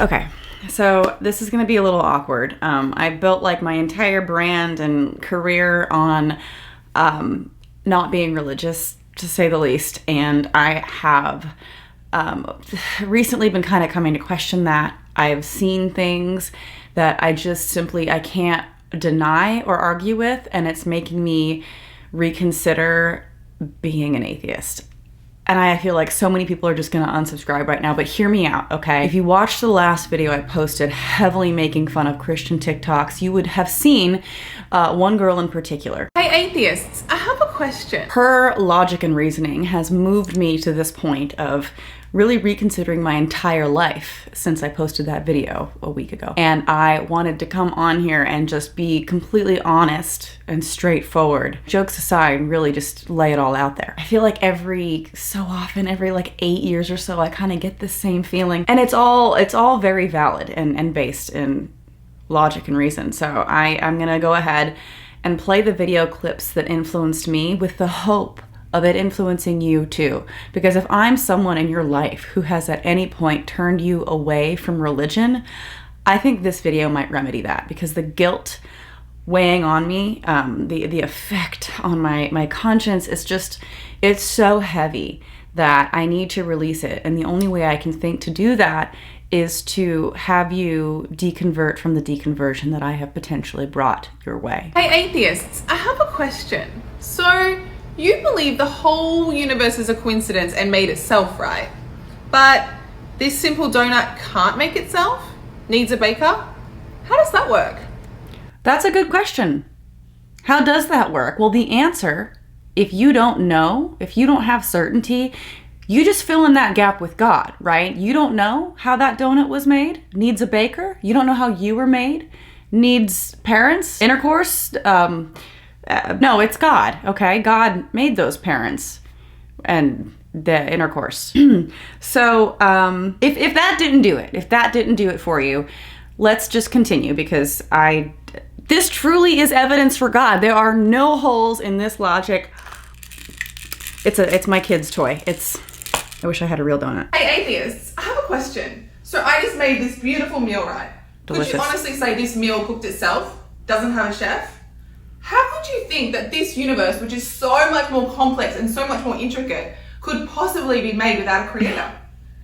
Okay, so this is gonna be a little awkward. I built like my entire brand and career on not being religious, to say the least, and I have recently been kind of coming to question that. I've seen things that I just simply, I can't deny or argue with, and it's making me reconsider being an atheist. And I feel like so many people are just gonna unsubscribe right now, but hear me out, okay? If you watched the last video I posted heavily making fun of Christian TikToks, you would have seen one girl in particular. Hey atheists, I have a question. Her logic and reasoning has moved me to this point of really reconsidering my entire life since I posted that video a week ago. And I wanted to come on here and just be completely honest and straightforward. Jokes aside, really just lay it all out there. I feel like every so often, every like 8 years or so, I kind of get this same feeling. And it's all very valid and based in logic and reason. So I'm gonna go ahead and play the video clips that influenced me with the hope of it influencing you too. Because if I'm someone in your life who has at any point turned you away from religion, I think this video might remedy that, because the guilt weighing on me, the effect on my conscience is just, it's so heavy that I need to release it. And the only way I can think to do that is to have you deconvert from the deconversion that I have potentially brought your way. Hey atheists, I have a question. So, you believe the whole universe is a coincidence and made itself, right? But this simple donut can't make itself? Needs a baker? How does that work? That's a good question. How does that work? Well, the answer, if you don't know, if you don't have certainty, you just fill in that gap with God, right? You don't know how that donut was made? Needs a baker? You don't know how you were made? Needs parents? Intercourse? No, it's God, okay? God made those parents and the intercourse. So if that didn't do it, if that didn't do it for you, let's just continue, because this truly is evidence for God. There are no holes in this logic. It's my kid's toy. I wish I had a real donut. Hey atheists, I have a question. So I just made this beautiful meal, right? Delicious. Could you honestly say this meal cooked itself? Doesn't have a chef? How could you think that this universe, which is so much more complex and so much more intricate, could possibly be made without a creator?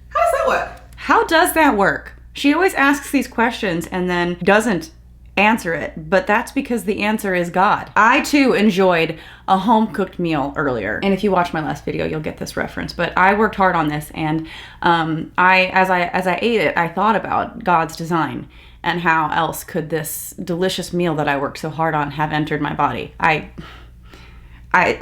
How does that work? How does that work? She always asks these questions and then doesn't answer it, but that's because the answer is God. I too enjoyed a home-cooked meal earlier, and if you watch my last video, you'll get this reference, but I worked hard on this, and as I ate it, I thought about God's design and how else could this delicious meal that I worked so hard on have entered my body. I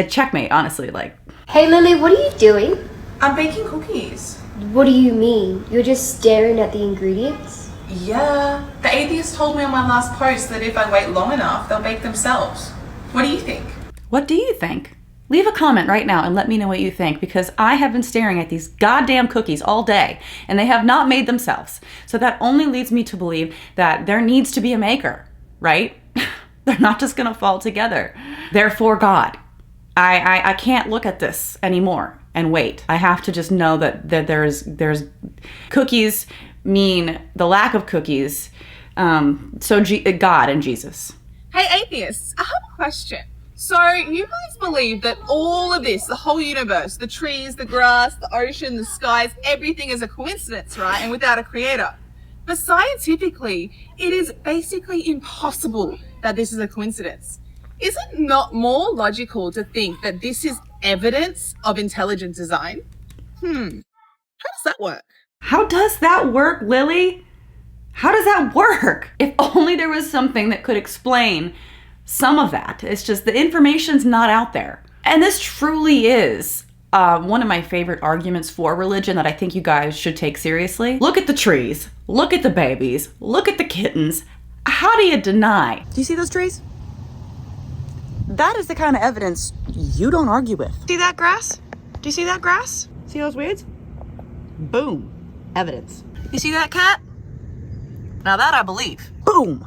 checkmate, honestly, like. Hey Lily, what are you doing? I'm baking cookies. What do you mean? You're just staring at the ingredients? Yeah, the atheist told me on my last post that if I wait long enough, they'll bake themselves. What do you think? What do you think? Leave a comment right now and let me know what you think, because I have been staring at these goddamn cookies all day and they have not made themselves. So that only leads me to believe that there needs to be a maker, right? They're not just gonna fall together. They're for God. I can't look at this anymore and wait. I have to just know that there's cookies mean the lack of cookies. So God and Jesus. Hey atheists, I have a question. So you guys believe that all of this, the whole universe, the trees, the grass, the ocean, the skies, everything is a coincidence, right? And without a creator. But scientifically, it is basically impossible that this is a coincidence. Is it not more logical to think that this is evidence of intelligent design? How does that work? How does that work, Lily? How does that work? If only there was something that could explain some of that. It's just the information's not out there. And this truly is one of my favorite arguments for religion that I think you guys should take seriously. Look at the trees, look at the babies, look at the kittens. How do you deny? Do you see those trees? That is the kind of evidence you don't argue with. See that grass? Do you see that grass? See those weeds? Boom. Evidence. You see that cat? Now that I believe. Boom.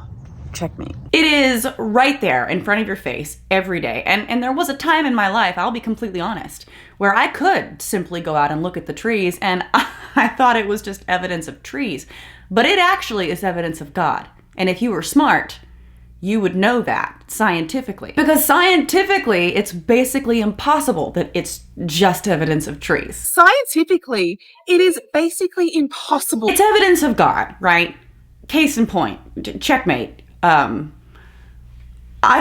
Checkmate. It is right there in front of your face every day. And there was a time in my life, I'll be completely honest, where I could simply go out and look at the trees and I thought it was just evidence of trees, but it actually is evidence of God. And if you were smart, you would know that scientifically. Because scientifically, it's basically impossible that it's just evidence of trees. Scientifically, it is basically impossible. It's evidence of God, right? Case in point, checkmate. I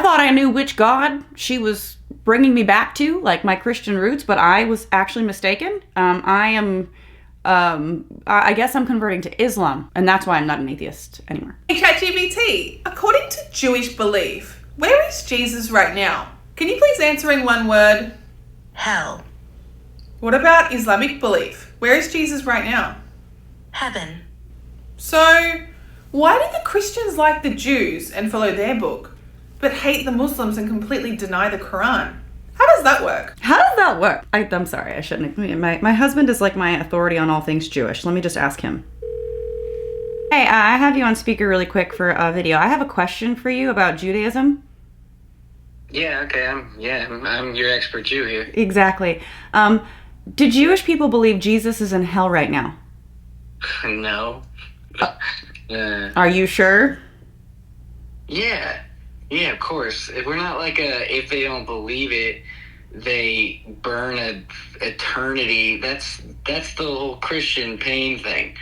thought I knew which God she was bringing me back to, like my Christian roots, but I was actually mistaken. I guess I'm converting to Islam, and that's why I'm not an atheist anymore. Hey, ChatGPT, according to Jewish belief, where is Jesus right now? Can you please answer in one word? Hell. What about Islamic belief? Where is Jesus right now? Heaven. So, why do the Christians like the Jews and follow their book, but hate the Muslims and completely deny the Quran? How does that work? How does that work? I'm sorry, I shouldn't. My husband is like my authority on all things Jewish. Let me just ask him. Hey, I have you on speaker really quick for a video. I have a question for you about Judaism. Yeah, okay, I'm your expert Jew here. Exactly. Do Jewish people believe Jesus is in hell right now? No. Are you sure? Yeah, of course. If we're not like if they don't believe it, they burn an eternity. That's the whole Christian pain thing.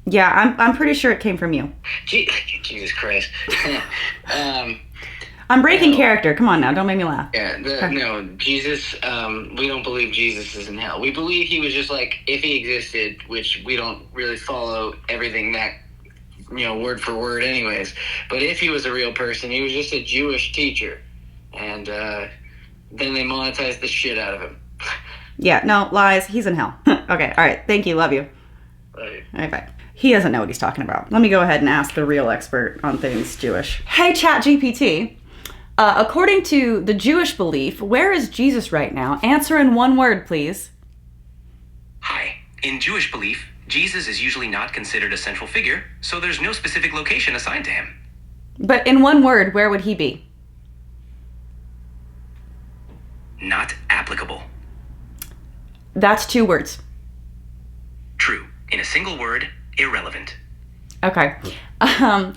Yeah, I'm pretty sure it came from you. Jesus Christ. I'm breaking character. Come on now, don't make me laugh. Yeah, no, Jesus, we don't believe Jesus is in hell. We believe he was just like, if he existed, which we don't really follow everything that, word for word anyways. But if he was a real person, he was just a Jewish teacher. And then they monetized the shit out of him. Yeah, no, lies. He's in hell. Okay, all right. Thank you. Love you. Right. All right, bye. He doesn't know what he's talking about. Let me go ahead and ask the real expert on things Jewish. Hey, ChatGPT. According to the Jewish belief, where is Jesus right now? Answer in one word, please. Hi. In Jewish belief, Jesus is usually not considered a central figure, so there's no specific location assigned to him. But in one word, where would he be? Not applicable. That's 2 words. True. In a single word, irrelevant. Okay.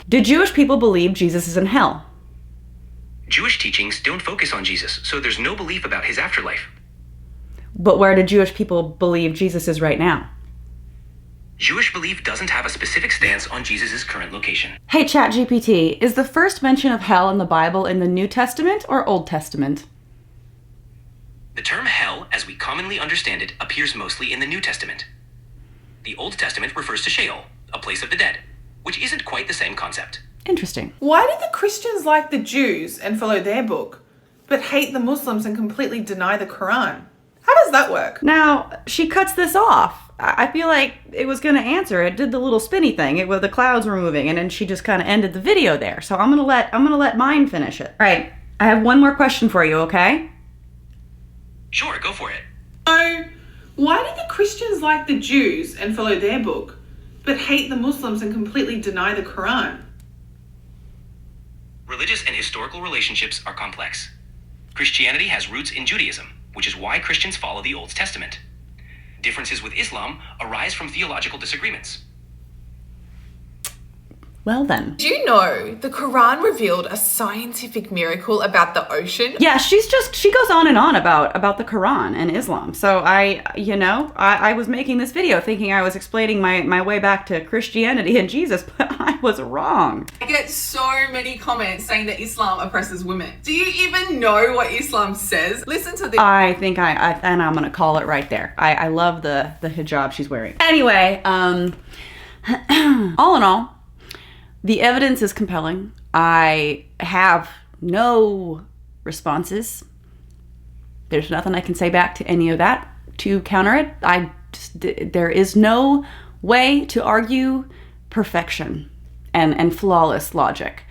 Do Jewish people believe Jesus is in hell? Jewish teachings don't focus on Jesus, so there's no belief about his afterlife. But where do Jewish people believe Jesus is right now? Jewish belief doesn't have a specific stance on Jesus' current location. Hey, ChatGPT, is the first mention of hell in the Bible in the New Testament or Old Testament? The term hell, as we commonly understand it, appears mostly in the New Testament. The Old Testament refers to Sheol, a place of the dead, which isn't quite the same concept. Interesting. Why do the Christians like the Jews and follow their book, but hate the Muslims and completely deny the Quran? How does that work? Now, she cuts this off. I feel like it was going to answer. It did the little spinny thing. It was the clouds were moving, and then she just kind of ended the video there. So I'm gonna let mine finish it. All right. I have one more question for you. Okay. Sure, go for it. So, why do the Christians like the Jews and follow their book, but hate the Muslims and completely deny the Quran? Religious and historical relationships are complex. Christianity has roots in Judaism, which is why Christians follow the Old Testament. Differences with Islam arise from theological disagreements. Well then. Do you know the Quran revealed a scientific miracle about the ocean? Yeah, she goes on and on about the Quran and Islam. So I was making this video thinking I was explaining my way back to Christianity and Jesus, but I was wrong. I get so many comments saying that Islam oppresses women. Do you even know what Islam says? Listen to this. I think and I'm gonna call it right there. I love the hijab she's wearing. Anyway, all in all, the evidence is compelling. I have no responses. There's nothing I can say back to any of that to counter it. There is no way to argue perfection and flawless logic.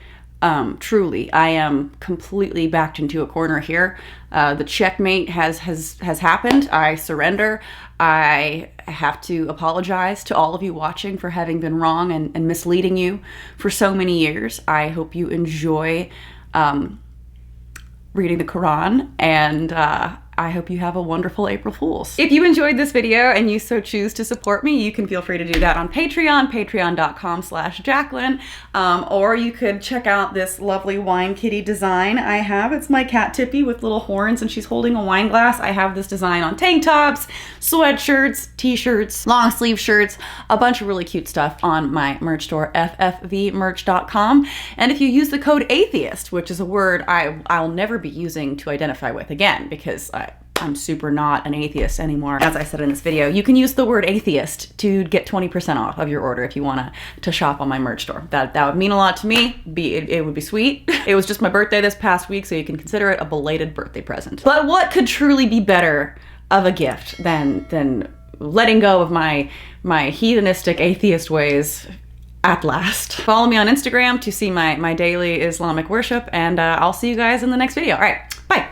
Truly, I am completely backed into a corner here. The checkmate has happened. I surrender. I have to apologize to all of you watching for having been wrong and misleading you for so many years. I hope you enjoy reading the Quran, and I hope you have a wonderful April Fool's. If you enjoyed this video and you so choose to support me, you can feel free to do that on Patreon, patreon.com/Jacqueline, or you could check out this lovely wine kitty design I have. It's my cat Tippy with little horns and she's holding a wine glass. I have this design on tank tops, sweatshirts, t-shirts, long sleeve shirts, a bunch of really cute stuff on my merch store, ffvmerch.com. And if you use the code atheist, which is a word I'll never be using to identify with again, because I'm super not an atheist anymore. As I said in this video, you can use the word atheist to get 20% off of your order if you want to shop on my merch store. That would mean a lot to me. It would be sweet. It was just my birthday this past week, so you can consider it a belated birthday present. But what could truly be better of a gift than letting go of my heathenistic atheist ways at last? Follow me on Instagram to see my daily Islamic worship, and I'll see you guys in the next video. All right, bye.